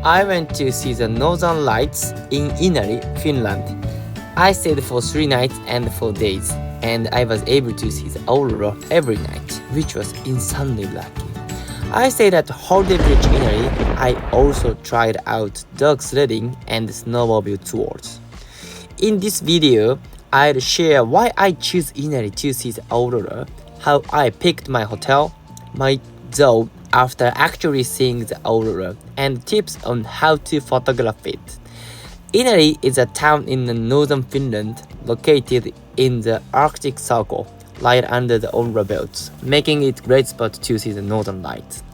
I went to see the northern lights in Inari, Finland. I stayed for 3 nights and 4 days, and I was able to see the Aurora every night, which was insanely lucky. I stayed at Holiday Village Inari. I also tried out dog sledding and snowmobile tours. In this video, I'll share why I choose Inari to see the Aurora, how I picked my hotel, my zone after actually seeing the Aurora, and tips on how to photograph it. Inari is a town in northern Finland located in the Arctic Circle, right under the Aurora belts, making it a great spot to see the northern lights.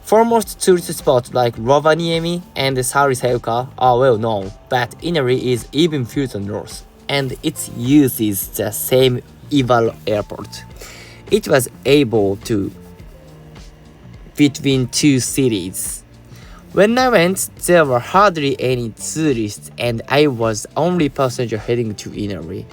Foremost tourist spots like Rovaniemi and Saariselkä are well known, but Inari is even further north, and it uses the same Ivalo Airport. It was able to between two cities. When I went, there were hardly any tourists and I was the only passenger heading to Inari.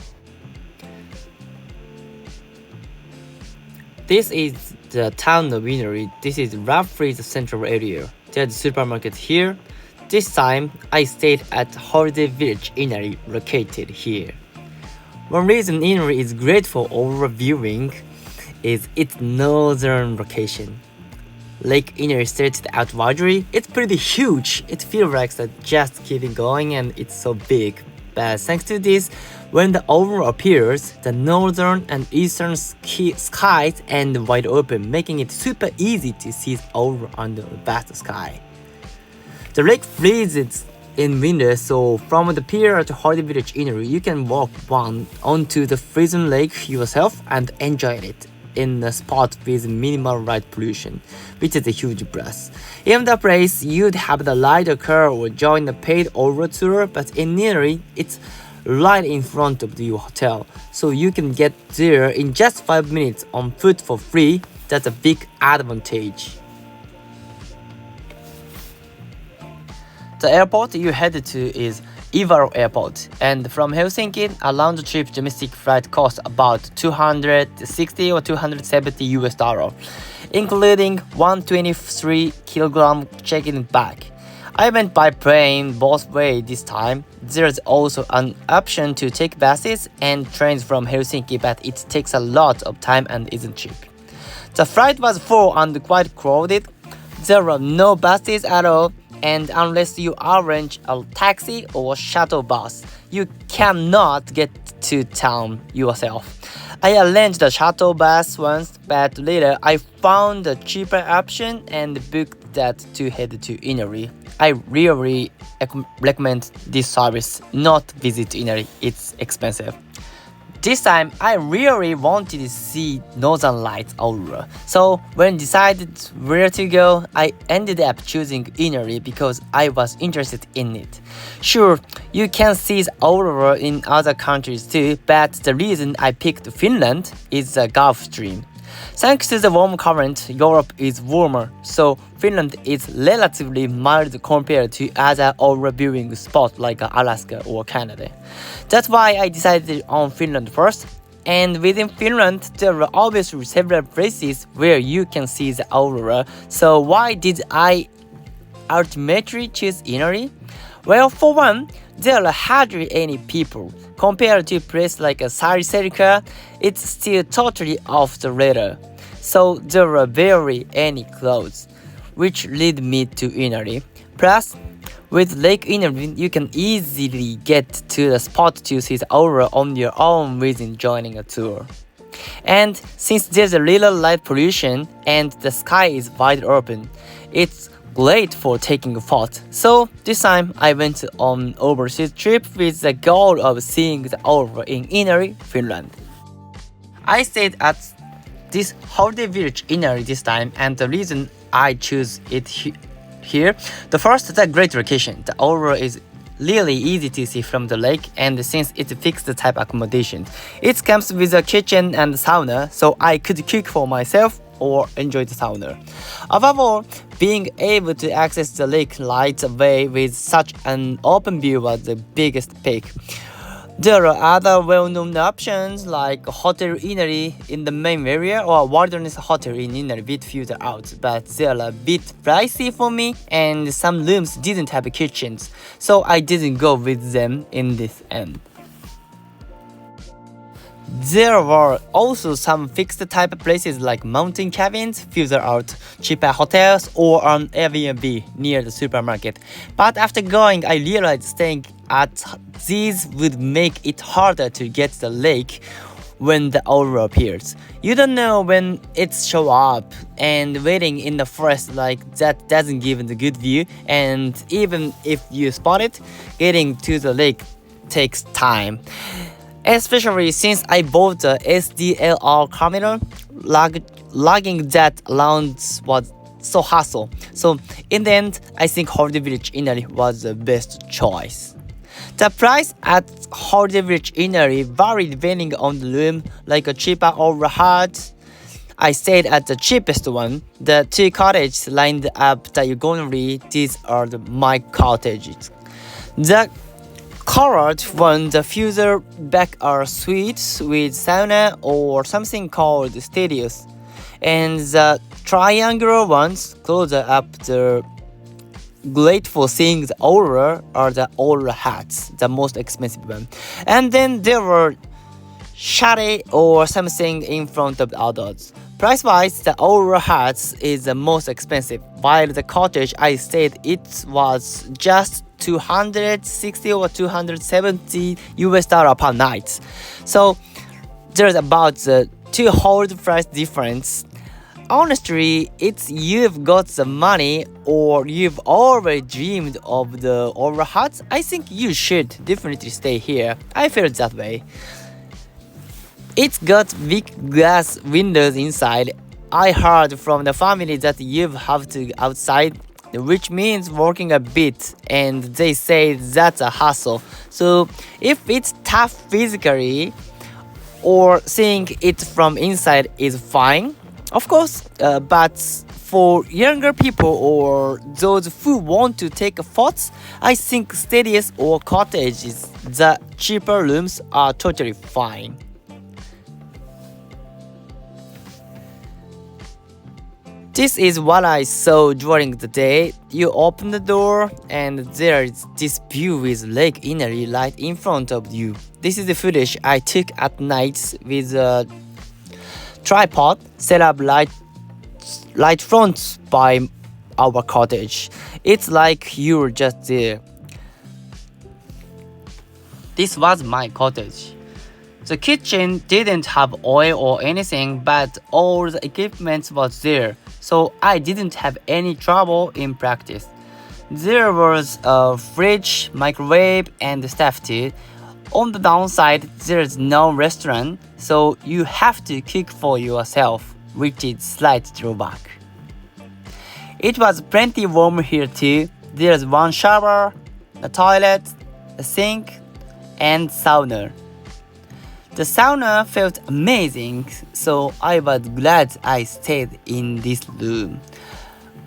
This is the town of Inari. This is roughly the central area. There's a supermarket here. This time, I stayed at Holiday Village Inari, located here. One reason Inari is great for Aurora viewing is its northern location. Lake Inari stretched out widely. It's pretty huge. It feels like just keeping going and it's so big. But thanks to this, when the Aurora appears, the northern and eastern skies end wide open, making it super easy to see the Aurora under the vast sky. The lake freezes in winter, so from the pier to Holiday Village Inari, you can walk onto the frozen lake yourself and enjoy it in a spot with minimal light pollution, which is a huge plus. In the place, you'd have to ride a car or join a paid Aurora tour, but in Inari, it's right in front of your hotel, so you can get there in just 5 minutes on foot for free. That's a big advantage. The airport you headed to is Ivalo Airport, and from Helsinki, a round-trip domestic flight costs about $260 or $270, including 123 kilogram check-in bag. I went by plane both ways this time. There's also an option to take buses and trains from Helsinki, but it takes a lot of time and isn't cheap. The flight was full and quite crowded. There were no buses at all, and unless you arrange a taxi or shuttle bus, you cannot get to town yourself. I arranged a shuttle bus once, but later I found a cheaper option and booked that to head to Inari. I really recommend this service, not visit Inari, it's expensive. This time, I really wanted to see Northern Lights Aurora, so when decided where to go, I ended up choosing Inari because I was interested in it. Sure, you can see the Aurora in other countries too, but the reason I picked Finland is the Gulf Stream. Thanks to the warm current, Europe is warmer, so Finland is relatively mild compared to other Aurora viewing spots like Alaska or Canada. That's why I decided on Finland first. And within Finland, there are obviously several places where you can see the Aurora. So why did I ultimately choose Inari? Well, for one, there are hardly any people. Compared to a place like Saariselkä, it's still totally off the radar. So there are barely any clouds, which lead me to Inari. Plus, with Lake Inari, you can easily get to the spot to see the Aurora on your own without joining a tour. And since there's a little light pollution and the sky is wide open, it's great for taking a photo. So this time I went on an overseas trip with the goal of seeing the Aurora in Inari, Finland. I stayed at this Holiday Village Inari this time, and the reason I choose it here, the first, the great location. The Aurora is really easy to see from the lake, and since it's a fixed type accommodation, it comes with a kitchen and sauna, so I could cook for myself or enjoy the sauna. Above all, being able to access the lake right away with such an open view was the biggest pick. There are other well-known options like Hotel Inari in the main area or Wilderness Hotel in Inari, bit further out, but they are a bit pricey for me and some rooms didn't have kitchens, so I didn't go with them in this end. There were also some fixed type places like mountain cabins, further out, cheaper hotels, or an Airbnb near the supermarket. But after going, I realized staying at these would make it harder to get the lake when the aurora appears. You don't know when it show up, and waiting in the forest like that doesn't give the good view, and even if you spot it, getting to the lake takes time. Especially since I bought the SDLR camera, lugging that around was so hassle. So in the end, I think Holiday Village Inari was the best choice. The price at Holiday Village Inari varied depending on the room, like a cheaper Aurora hut. I stayed at the cheapest one. The two cottages lined up diagonally. These are my cottages. The colored one, the further back are suites with sauna or something called studios, and the triangular ones closer up the great for seeing the aurora are the aurora hats, the most expensive one. And then there were chalet or something in front of the others. Price-wise, the aurora hats is the most expensive, while the cottage I stayed it was just 260 or 270 US dollar per night. So there's about the two-hold price difference. Honestly, it's you've got the money or you've already dreamed of the aurora hut, I think you should definitely stay here. I feel that way. It's got big glass windows inside. I heard from the family that you have to outside, which means working a bit, and they say that's a hassle. So if it's tough physically or seeing it from inside is fine, of course, but for younger people or those who want to take photos, I think studios or cottages, the cheaper rooms are totally fine. This is what I saw during the day. You open the door and there is this view with Lake Inari right in front of you. This is the footage I took at night with a tripod set up right front by our cottage. It's like you're just there. This was my cottage. The kitchen didn't have oil or anything, but all the equipment was there, so I didn't have any trouble in practice. There was a fridge, microwave, and stuff too. On the downside, there's no restaurant, so you have to cook for yourself, which is slight drawback. It was plenty warm here too. There's one shower, a toilet, a sink, and sauna. The sauna felt amazing, so I was glad I stayed in this room.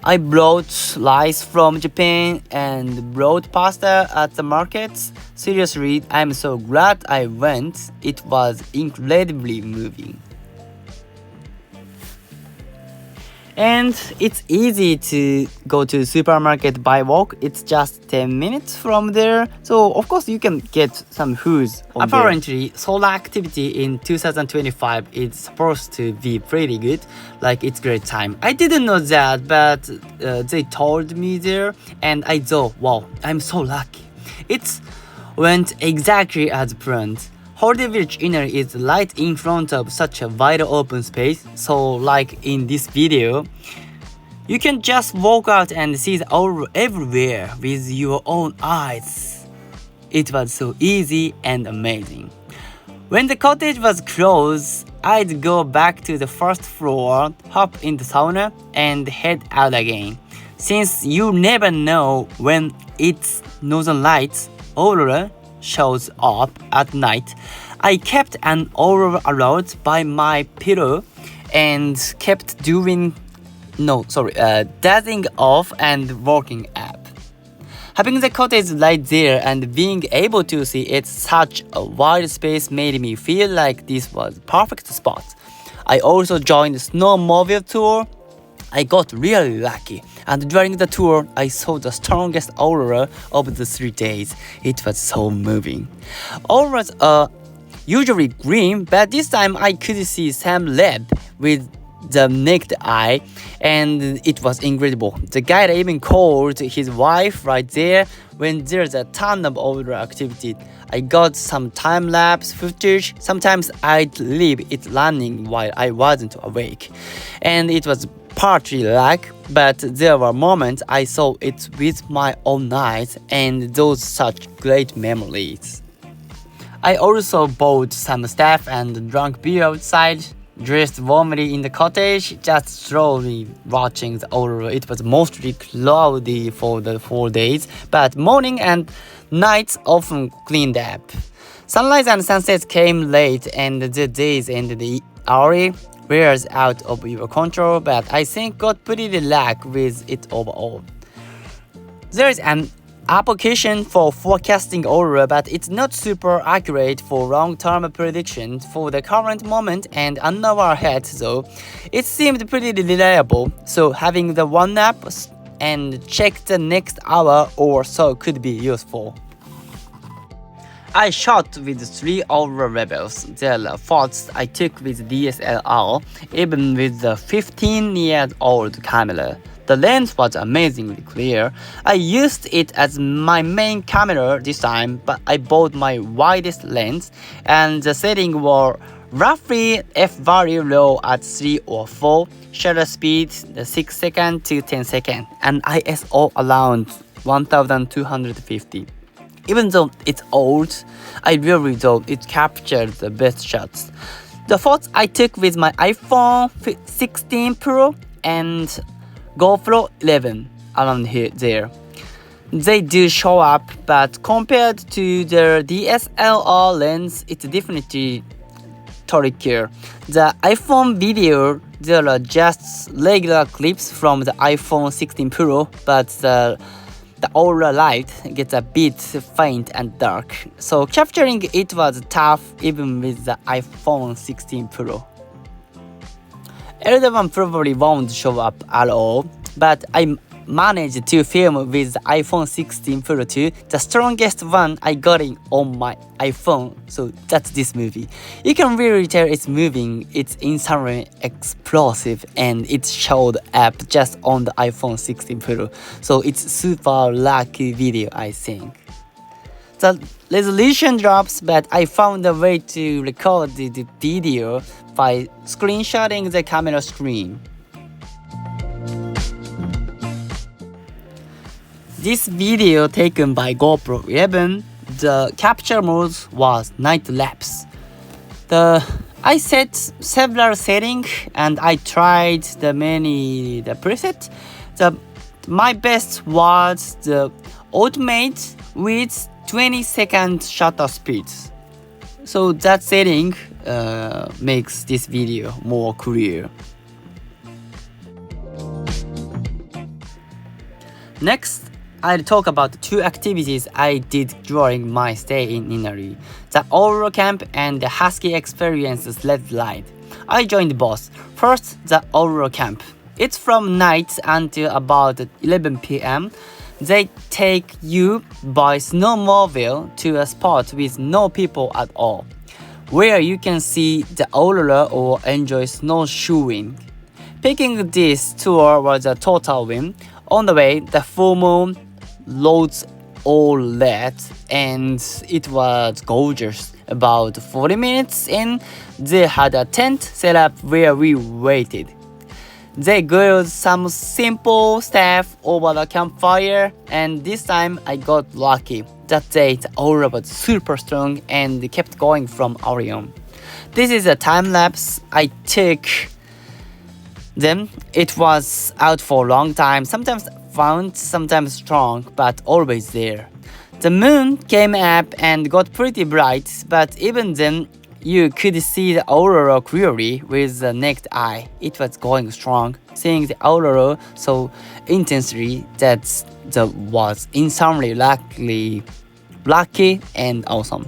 I brought rice from Japan and brought pasta at the markets. Seriously, I'm so glad I went. It was incredibly moving. And it's easy to go to supermarket by walk. It's just 10 minutes from there. So of course you can get some foods. Apparently, solar activity in 2025 is supposed to be pretty good. Like it's great time. I didn't know that, but they told me there, and I thought, wow, I'm so lucky. It went exactly as planned. Holiday Village Inari is right in front of such a wide open space, so like in this video, you can just walk out and see the aurora everywhere with your own eyes. It was so easy and amazing. When the cottage was closed, I'd go back to the first floor, hop in the sauna, and head out again. Since you never know when its northern lights, aurora, shows up at night, I kept an aurora alert by my pillow and kept dozing off and waking up. Having the cottage right there and being able to see it such a wide space made me feel like this was perfect spot. I also joined the snowmobile tour. I got really lucky, and during the tour, I saw the strongest aurora of the 3 days. It was so moving. Auroras are usually green, but this time I could see some red with the naked eye, and it was incredible. The guide even called his wife right there when there's a ton of aurora activity. I got some time-lapse footage. Sometimes I'd leave it running while I wasn't awake, and it was partly luck, but there were moments I saw it with my own eyes, and those such great memories. I also bought some stuff and drank beer outside, dressed warmly in the cottage, just slowly watching the aurora. It was mostly cloudy for the 4 days, but morning and nights often cleaned up. Sunrise and sunsets came late, and the days ended early. Was out of your control, but I think got pretty luck with it overall. There is an application for forecasting aurora, but it's not super accurate for long-term prediction for the current moment and an hour ahead, though it seemed pretty reliable, so having the one app and check the next hour or so could be useful. I shot with 3 aurora levels. There are photos I took with DSLR, even with the 15-year-old camera. The lens was amazingly clear. I used it as my main camera this time, but I bought my widest lens, and the settings were roughly f-value low at 3 or 4, shutter speed 6 seconds to 10 seconds, and ISO around 1250. Even though it's old, I really thought it captured the best shots. The photos I took with my iPhone 16 Pro and GoPro 11 around there. They do show up, but compared to the DSLR lens, it's definitely trickier. The iPhone video, there are just regular clips from the iPhone 16 Pro, but the aurora light gets a bit faint and dark, so capturing it was tough even with the iPhone 16 Pro. Elder one probably won't show up at all, but I managed to film with the iPhone 16 Pro 2, the strongest one I got on my iPhone, so that's this movie. You can really tell it's moving, it's insanely explosive, and it showed up just on the iPhone 16 Pro, so it's super lucky video, I think. The resolution drops, but I found a way to record the video by screenshotting the camera screen. This video taken by GoPro 11, the capture mode was night lapse. I set several settings and I tried the preset. My best was the automate with 20-second shutter speed. So that setting makes this video more clear. Next, I'll talk about 2 activities I did during my stay in Inari: the Aurora camp and the Husky experience sled ride. I joined both. First, the Aurora camp. It's from night until about 11 p.m. They take you by snowmobile to a spot with no people at all, where you can see the aurora or enjoy snowshoeing. Picking this tour was a total win. On the way, the full moon, roads all red, and it was gorgeous. About 40 minutes in, they had a tent set up where we waited. They grilled some simple stuff over the campfire, and this time I got lucky. That day the aurora was super strong and kept going from Orion. This is a time lapse I took them. It was out for a long time, sometimes found, sometimes strong, but always there. The moon came up and got pretty bright, but even then you could see the Aurora clearly with the naked eye. It was going strong, seeing the Aurora so intensely that was insanely lucky and awesome.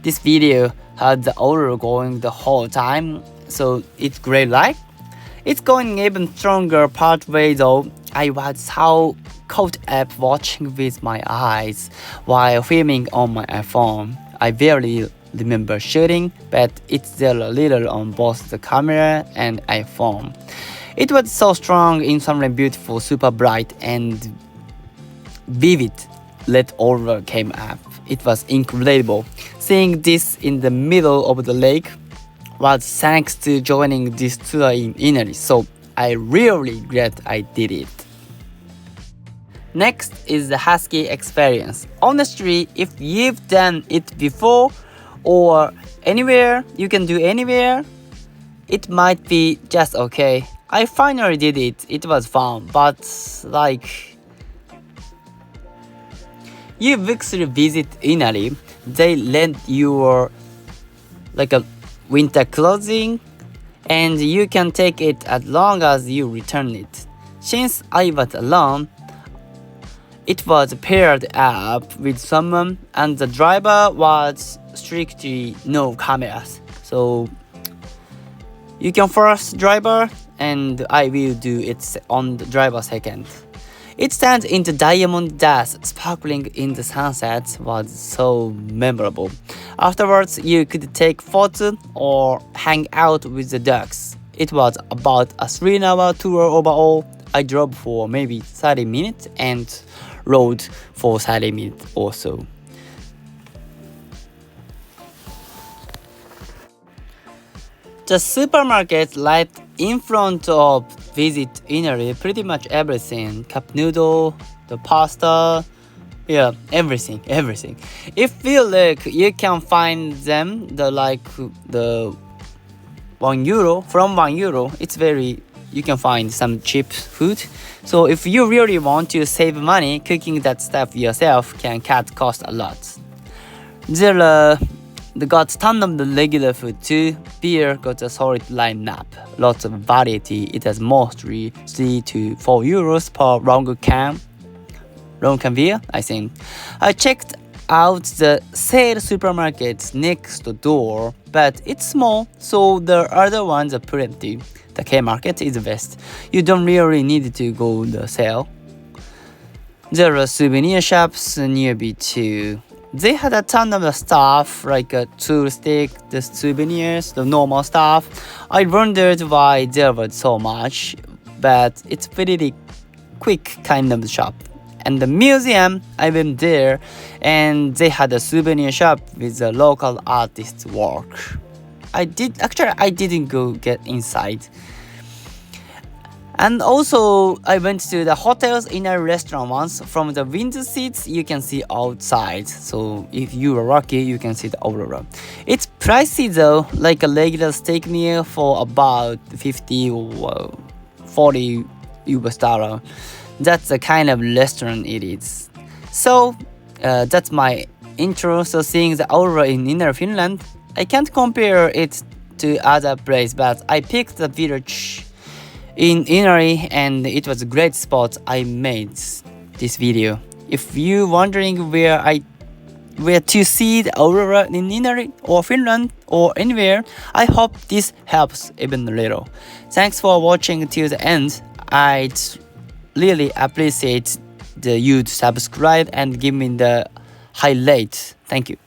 This video had the Aurora going the whole time, so it's great light. It's going even stronger partway though. I was so caught up watching with my eyes while filming on my iPhone. I barely remember shooting, but it's still a little on both the camera and iPhone. It was so strong, insanely beautiful, super bright and vivid. Let Aurora came up. It was incredible. Seeing this in the middle of the lake was thanks to joining this tour in Inari, so I really regret I did it. Next is the husky experience. Honestly, if you've done it before or anywhere, you can do anywhere, it might be just okay. I finally did it. It was fun, but you actually visit Inari, they lend you a winter clothing and you can take it as long as you return it. Since I was alone, it was paired up with someone and the driver was strictly no cameras. So you can first driver and I will do it on the driver second. It stands in the diamond dust, sparkling in the sunset, was so memorable. Afterwards, you could take photos or hang out with the ducks. It was about a 3-hour tour overall. I drove for maybe 30 minutes and rode for 30 minutes or so. The supermarket right in front of Visit Inari, pretty much everything. Cup noodle, the pasta, yeah, everything. If you look, you can find them the €1. From €1, it's you can find some cheap food. So if you really want to save money, cooking that stuff yourself can cut cost a lot. They got ton of the regular food too. Beer got a solid lineup. Lots of variety. It has mostly €3 to €4 per long can beer, I think. I checked out the sale supermarket next door, but it's small, so the other ones are plenty. The K market is the best. You don't really need to go the sale. There are souvenir shops nearby too. They had a ton of stuff like a tool stick, the souvenirs, the normal stuff. I wondered why there was so much, but it's pretty quick kind of shop. And the museum, I went there and they had a souvenir shop with the local artist's work. I didn't go get inside. And also, I went to the hotels in a restaurant once. From the window seats, you can see outside. So if you are lucky, you can see the Aurora. It's pricey though, like a regular steak meal for about 50 or 40 $. That's the kind of restaurant it is. So that's my intro. So seeing the Aurora in Inari, Finland, I can't compare it to other place, but I picked the village in Inari and it was a great spot. I made this video. If you wondering where to see the Aurora in Inari or Finland or anywhere, I hope this helps even a little. Thanks for watching till the end. I'd really appreciate you to subscribe and give me the highlight. Thank you.